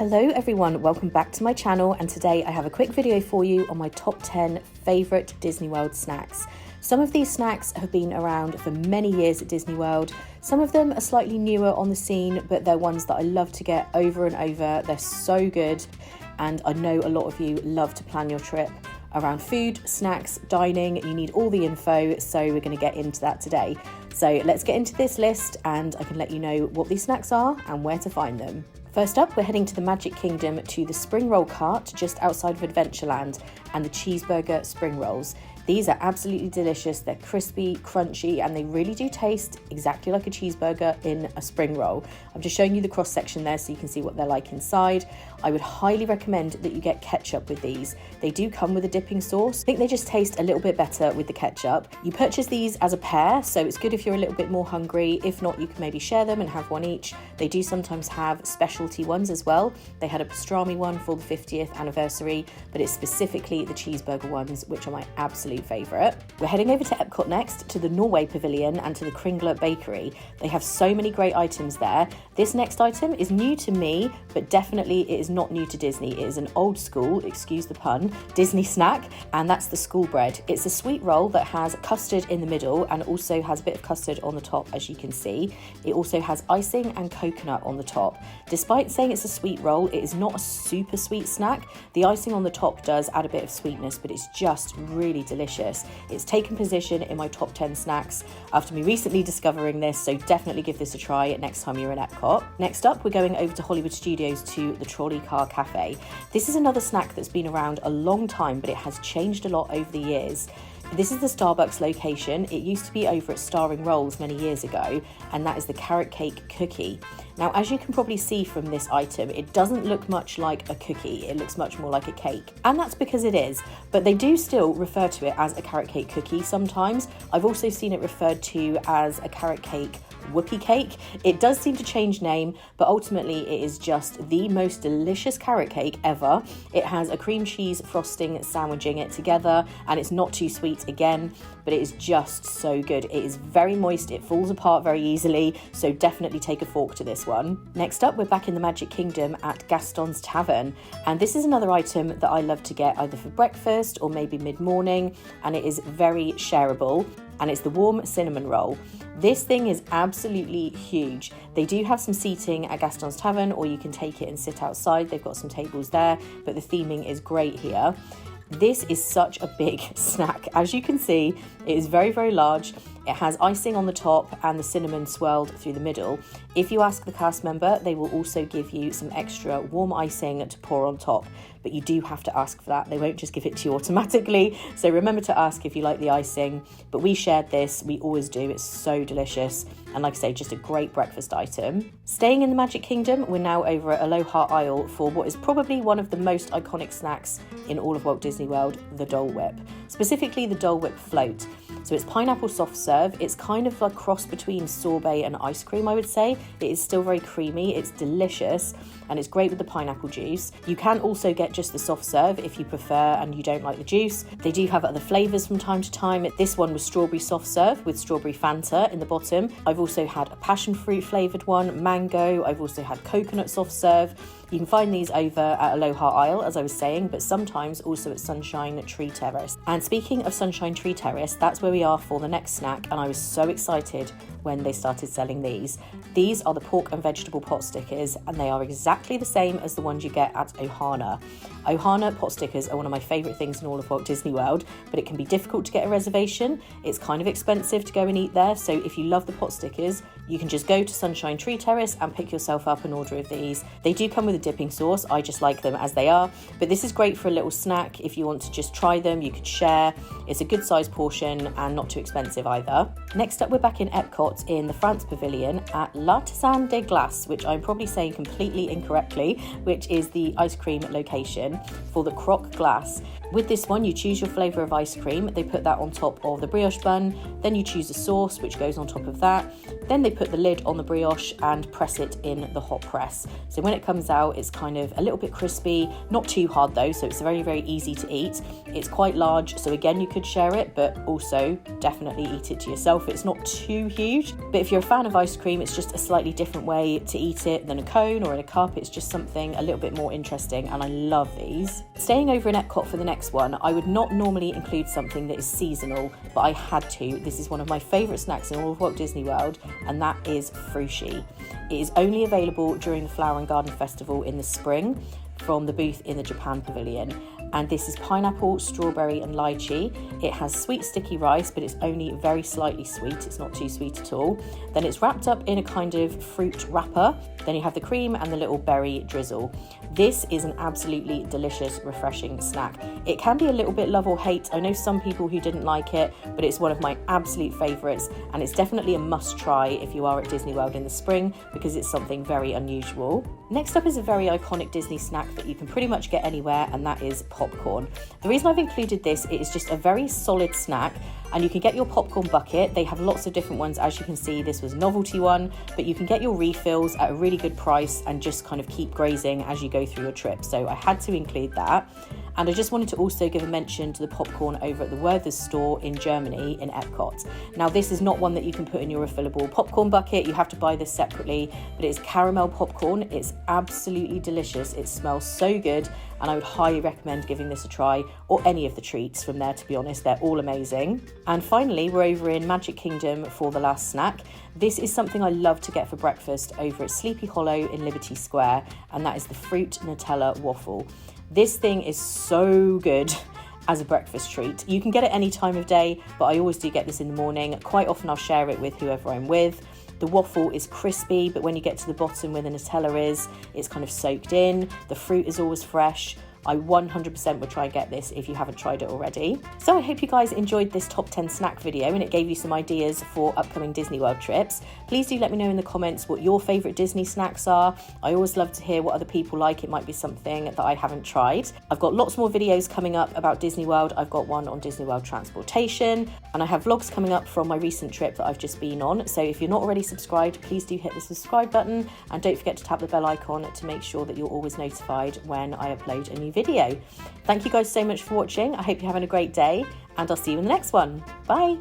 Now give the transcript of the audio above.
Hello everyone, welcome back to my channel, and today I have a quick video for you on my top 10 favourite Disney World snacks. Some of these snacks have been around for many years at Disney World. Some of them are slightly newer on the scene, but they're ones that I love to get over and over. They're so good, and I know a lot of you love to plan your trip around food, snacks, dining. You need all the info, so we're going to get into that today. So let's get into this list and I can let you know what these snacks are and where to find them. First up, we're heading to the Magic Kingdom to the Spring Roll Cart just outside of Adventureland and the Cheeseburger Spring Rolls. These are absolutely delicious. They're crispy, crunchy, and they really do taste exactly like a cheeseburger in a spring roll. I'm just showing you the cross section there so you can see what they're like inside. I would highly recommend that you get ketchup with these. They do come with a dipping sauce. I think they just taste a little bit better with the ketchup. You purchase these as a pair, so it's good if you're a little bit more hungry. If not, you can maybe share them and have one each. They do sometimes have specialty ones as well. They had a pastrami one for the 50th anniversary, but it's specifically the cheeseburger ones, which are my absolute favourite. We're heading over to Epcot next, to the Norway Pavilion and to the Kringler Bakery. They have so many great items there. This next item is new to me, but definitely it is not new to Disney. It is an old school, excuse the pun, Disney snack, and that's the school bread. It's a sweet roll that has custard in the middle and also has a bit of custard on the top, as you can see. It also has icing and coconut on the top. Despite saying it's a sweet roll, it is not a super sweet snack. The icing on the top does add a bit of sweetness, but it's just really delicious. It's taken position in my top 10 snacks after me recently discovering this, so definitely give this a try next time you're in Epcot. Next up, we're going over to Hollywood Studios to the Trolley Car Cafe. This is another snack that's been around a long time, but it has changed a lot over the years. This is the Starbucks location. It used to be over at Starring Rolls many years ago, and that is the carrot cake cookie. Now, as you can probably see from this item, it doesn't look much like a cookie. It looks much more like a cake, and that's because it is, but they do still refer to it as a carrot cake cookie sometimes. I've also seen it referred to as a carrot cake whoopie cake. It does seem to change name, but ultimately it is just the most delicious carrot cake ever. It has a cream cheese frosting sandwiching it together, and it's not too sweet again, but it is just so good. It is very moist, it falls apart very easily, so definitely take a fork to this one. Next up, we're back in the Magic Kingdom at Gaston's Tavern, and this is another item that I love to get either for breakfast or maybe mid-morning, and it is very shareable, and it's the warm cinnamon roll. This thing is absolutely huge. They do have some seating at Gaston's Tavern, or you can take it and sit outside. They've got some tables there, but the theming is great here. This is such a big snack. As you can see, it is very, very large. It has icing on the top and the cinnamon swirled through the middle. If you ask the cast member, they will also give you some extra warm icing to pour on top, but you do have to ask for that. They won't just give it to you automatically, so remember to ask if you like the icing. But we shared this, we always do. It's so delicious, and like I say, just a great breakfast item. Staying in the Magic Kingdom, we're now over at Aloha Isle for what is probably one of the most iconic snacks in all of Walt Disney World, the Dole Whip, specifically the Dole Whip float. So it's pineapple soft serve. It's kind of a cross between sorbet and ice cream, I would say. It is still very creamy, it's delicious, and it's great with the pineapple juice. You can also get just the soft serve if you prefer and you don't like the juice. They do have other flavours from time to time. This one was strawberry soft serve with strawberry Fanta in the bottom. I've also had a passion fruit flavoured one, mango. I've also had coconut soft serve. You can find these over at Aloha Isle, as I was saying, but sometimes also at Sunshine Tree Terrace. And speaking of Sunshine Tree Terrace, that's where we are for the next snack, and I was so excited when they started selling these. These are the pork and vegetable pot stickers, and they are exactly the same as the ones you get at Ohana. Ohana pot stickers are one of my favourite things in all of Walt Disney World, but it can be difficult to get a reservation. It's kind of expensive to go and eat there, so if you love the pot stickers, you can just go to Sunshine Tree Terrace and pick yourself up an order of these. They do come with a dipping sauce. I just like them as they are, but this is great for a little snack. If you want to just try them, you could share. It's a good size portion and not too expensive either. Next up, we're back in Epcot in the France Pavilion at L'Artisan des Glaces, which I'm probably saying completely incorrectly, which is the ice cream location for the croque glace. With this one, you choose your flavour of ice cream. They put that on top of the brioche bun. Then you choose a sauce, which goes on top of that. Then they put the lid on the brioche and press it in the hot press. So when it comes out, it's kind of a little bit crispy, not too hard though, so it's very, very easy to eat. It's quite large, so again, you could share it, but also definitely eat it to yourself. It's not too huge. huge. But if you're a fan of ice cream, it's just a slightly different way to eat it than a cone or in a cup. It's just something a little bit more interesting, and I love these. Staying over in Epcot for the next one, I would not normally include something that is seasonal, but I had to. This is one of my favourite snacks in all of Walt Disney World, and that is frushi. It is only available during the Flower and Garden Festival in the spring from the booth in the Japan Pavilion. And this is pineapple, strawberry and lychee. It has sweet sticky rice, but it's only very slightly sweet. It's not too sweet at all. Then it's wrapped up in a kind of fruit wrapper. Then you have the cream and the little berry drizzle. This is an absolutely delicious, refreshing snack. It can be a little bit love or hate. I know some people who didn't like it, but it's one of my absolute favourites, and it's definitely a must try if you are at Disney World in the spring, because it's something very unusual. Next up is a very iconic Disney snack that you can pretty much get anywhere, and that is popcorn. The reason I've included this, it is just a very solid snack, and you can get your popcorn bucket. They have lots of different ones. As you can see, this was a novelty one, but you can get your refills at a really good price and just kind of keep grazing as you go through your trip. So I had to include that. And I just wanted to also give a mention to the popcorn over at the Werther's store in Germany in Epcot. Now, this is not one that you can put in your refillable popcorn bucket. You have to buy this separately, but it's caramel popcorn. It's absolutely delicious. It smells so good, and I would highly recommend giving this a try, or any of the treats from there, to be honest. They're all amazing. And finally, we're over in Magic Kingdom for the last snack. This is something I love to get for breakfast over at Sleepy Hollow in Liberty Square, and that is the fruit Nutella Waffle. This thing is so good as a breakfast treat. You can get it any time of day, but I always do get this in the morning. Quite often I'll share it with whoever I'm with. The waffle is crispy, but when you get to the bottom where the Nutella is, it's kind of soaked in. The fruit is always fresh. I 100% would try and get this if you haven't tried it already. So I hope you guys enjoyed this top 10 snack video and it gave you some ideas for upcoming Disney World trips. Please do let me know in the comments what your favourite Disney snacks are. I always love to hear what other people like. It might be something that I haven't tried. I've got lots more videos coming up about Disney World. I've got one on Disney World transportation, and I have vlogs coming up from my recent trip that I've just been on. So if you're not already subscribed, please do hit the subscribe button, and don't forget to tap the bell icon to make sure that you're always notified when I upload a new video. Thank you guys so much for watching. I hope you're having a great day, and I'll see you in the next one. Bye.